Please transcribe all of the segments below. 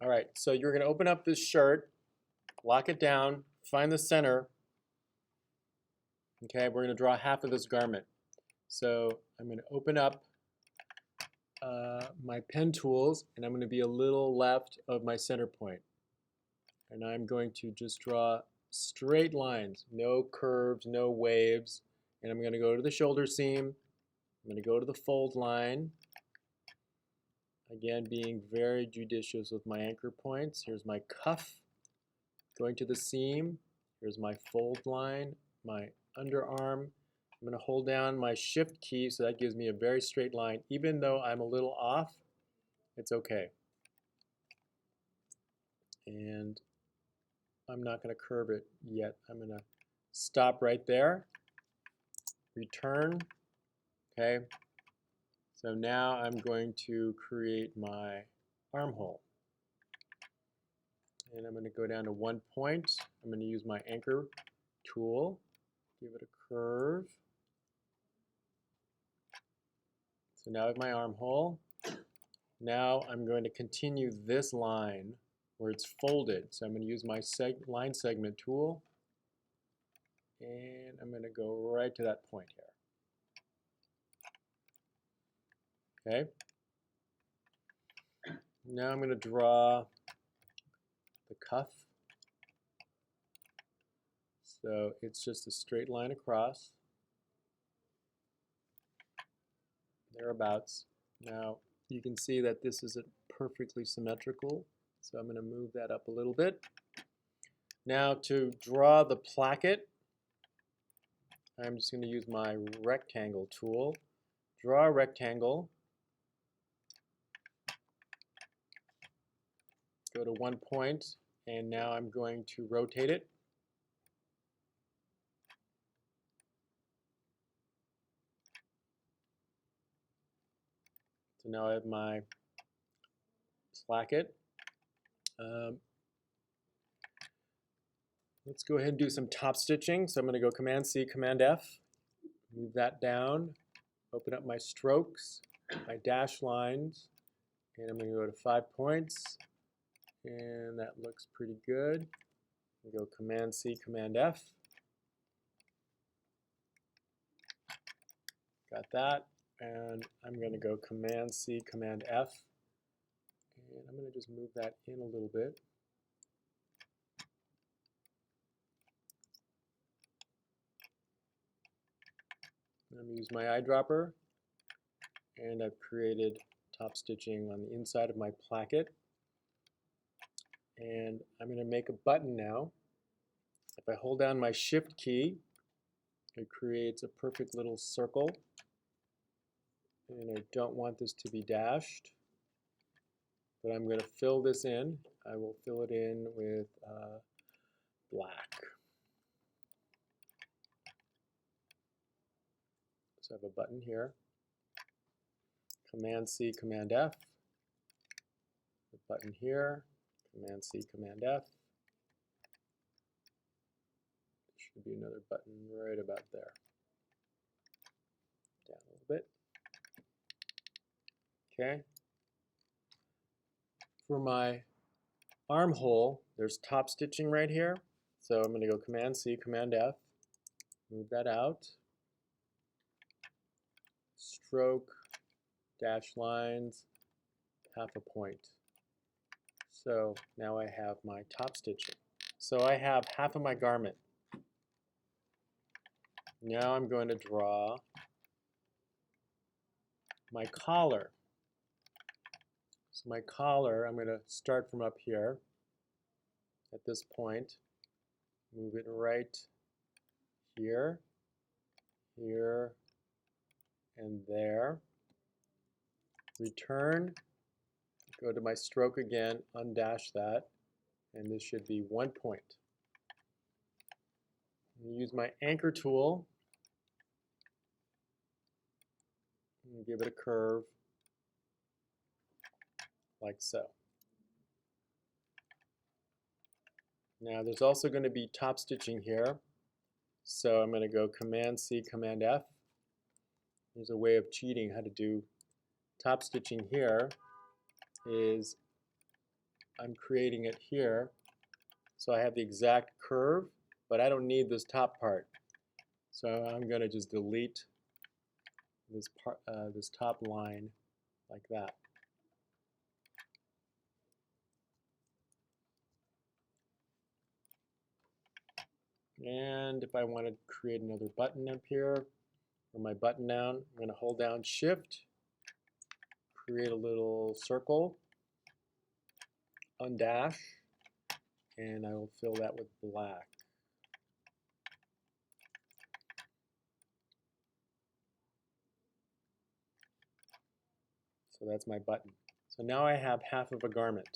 All right, so you're going to open up this shirt, lock it down, find the center. Okay, we're going to draw half of this garment. So I'm going to open up my pen tools, and I'm going to be a little left of my center point. And I'm going to just draw straight lines, no curves, no waves. And I'm going to go to the shoulder seam. I'm going to go to the fold line. Again, being very judicious with my anchor points. Here's my cuff going to the seam. Here's my fold line, my underarm. I'm going to hold down my shift key so that gives me a very straight line. Even though I'm a little off, it's okay. And I'm not going to curve it yet. I'm going to stop right there, return. Okay. So now I'm going to create my armhole. And I'm going to go down to 1 point. I'm going to use my anchor tool, give it a curve. So now I have my armhole. Now I'm going to continue this line where it's folded. So I'm going to use my line segment tool. And I'm going to go right to that point here. Okay. Now I'm going to draw the cuff. So it's just a straight line across, thereabouts. Now you can see that this isn't perfectly symmetrical, so I'm going to move that up a little bit. Now to draw the placket, I'm just going to use my rectangle tool. Draw a rectangle. Go to 1 point, and now I'm going to rotate it. So now I have my placket. Let's go ahead and do some top stitching. So I'm going to go Command C, Command F, move that down, open up my strokes, my dash lines, and I'm going to go to 5 points, and that looks pretty good. Go Command C, Command F. Got that, and I'm going to go Command C, Command F, and I'm going to just move that in a little bit. I'm going to use my eyedropper, and I've created top stitching on the inside of my placket. And I'm going to make a button now. If I hold down my shift key, it creates a perfect little circle. And I don't want this to be dashed, but I'm going to fill this in. I will fill it in with black. So I have a button here. Command C, Command F. A button here. Command C, Command F. There should be another button right about there. Down a little bit. Okay. For my armhole, there's top stitching right here. So I'm going to go Command C, Command F. Move that out. Stroke, dash lines, half a point. So now I have my top stitching. So I have half of my garment. Now I'm going to draw my collar. So my collar, I'm going to start from up here at this point, move it right here, here, and there. Return, go to my stroke again, undash that, and this should be 1 point. Use my anchor tool and give it a curve like so. Now there's also going to be top stitching here, so I'm going to go Command C, Command F. There's a way of cheating how to do top stitching here is I'm creating it here. So I have the exact curve, but I don't need this top part. So I'm going to just delete this part, this top line like that. And if I want to create another button up here, or my button down, I'm going to hold down Shift, create a little circle, undash, and I will fill that with black. So that's my button. So now I have half of a garment.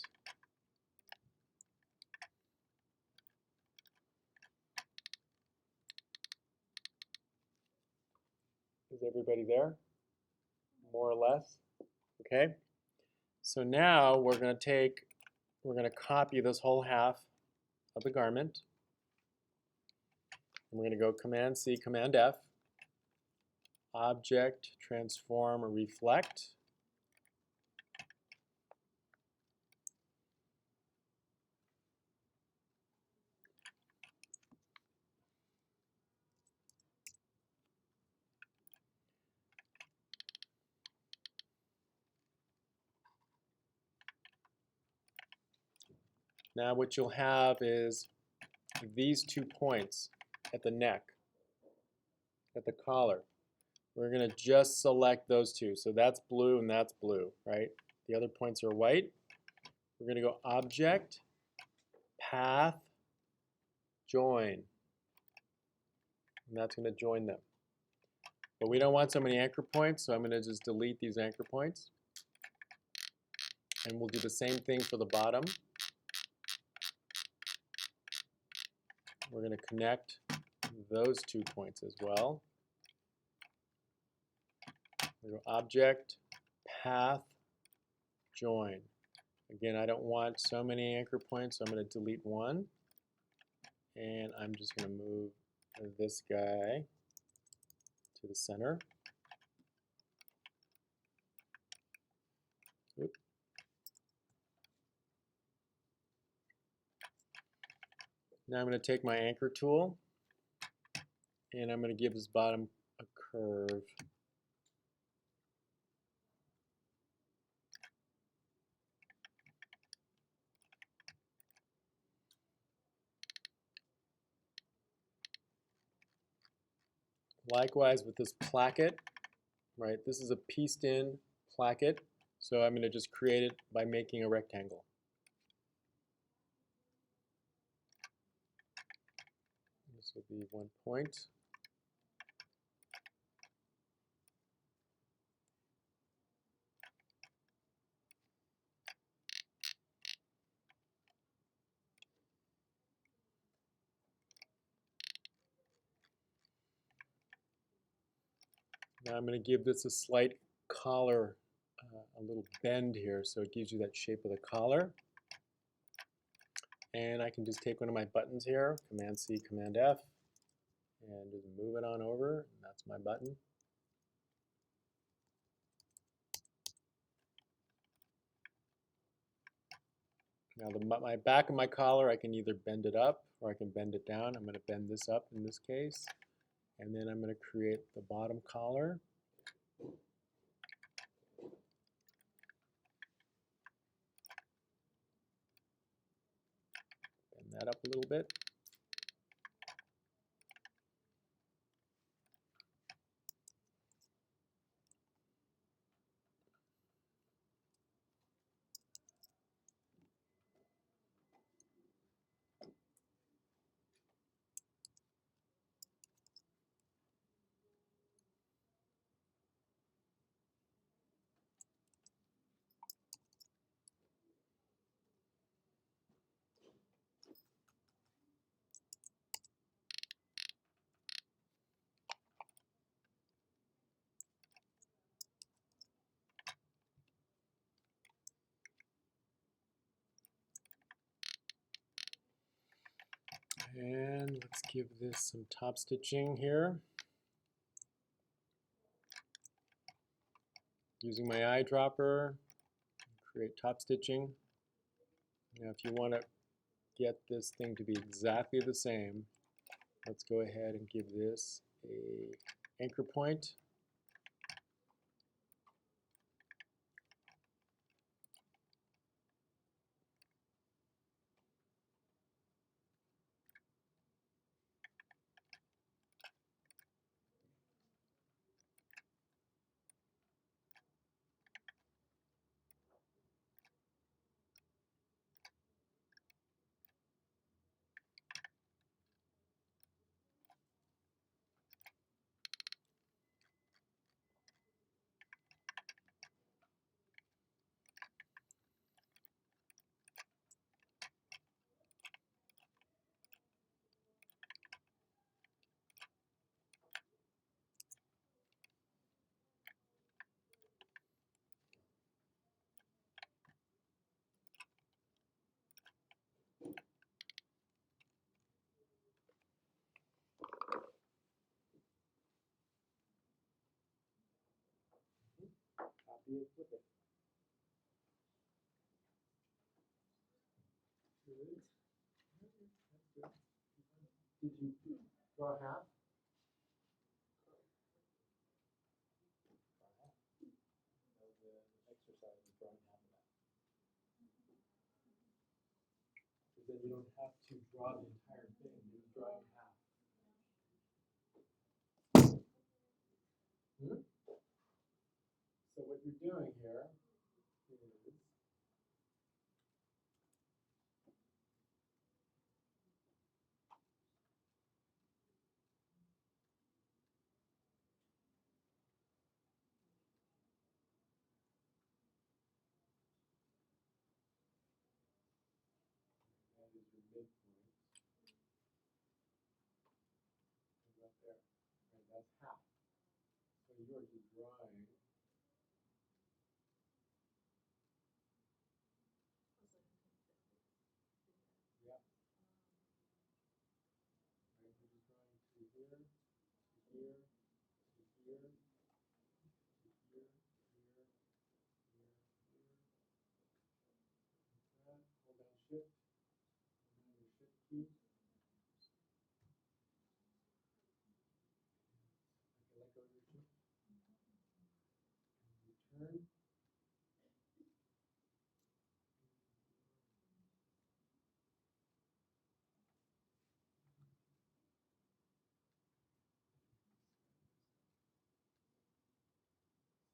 Is everybody there? More or less? Okay. So now we're going to copy this whole half of the garment. And we're going to go Command C, Command F, Object, Transform, or Reflect. Now what you'll have is these 2 points at the neck, at the collar. We're going to just select those two. So that's blue and that's blue, right? The other points are white. We're going to go Object, Path, Join. And that's going to join them. But we don't want so many anchor points, so I'm going to just delete these anchor points. And we'll do the same thing for the bottom. We're going to connect those 2 points as well. We go Object, Path, Join. Again, I don't want so many anchor points, so I'm going to delete one. And I'm just going to move this guy to the center. Oop. Now I'm going to take my anchor tool and I'm going to give this bottom a curve. Likewise with this placket, right? This is a pieced in placket, so I'm going to just create it by making a rectangle. This will be 1 point. Now I'm going to give this a slight collar, a little bend here, so it gives you that shape of the collar. And I can just take one of my buttons here, Command C, Command F, and just move it on over, and that's my button. Now my back of my collar, I can either bend it up or I can bend it down. I'm going to bend this up in this case. And then I'm going to create the bottom collar. Bend that up a little bit. And let's give this some top stitching here. Using my eyedropper, create top stitching. Now if you want to get this thing to be exactly the same, let's go ahead and give this a anchor point. Copy and flip it. Good. That's good. Did you draw half? Draw half. That was the exercise of drawing half of that. Because then you don't have to draw the entire thing. You're just drawing half. So what you're doing here is that is your midpoint. Right there. Right, that's half. So you are just drawing. Yeah. Right, you're just drawing to here, to here, to here, to here, here, here, here. Like that. Hold down shift. Hold down your shift key. Okay, let go of your shift. And return.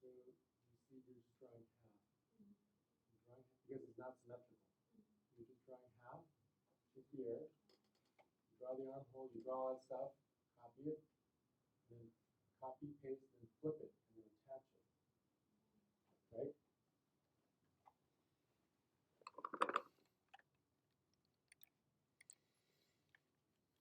So you see you're just drawing half. You're drawing half because it's not symmetrical. You're just drawing half to here. You draw the armhole, you draw all that stuff, copy it, and then copy, paste, and flip it, and then attach it. Right?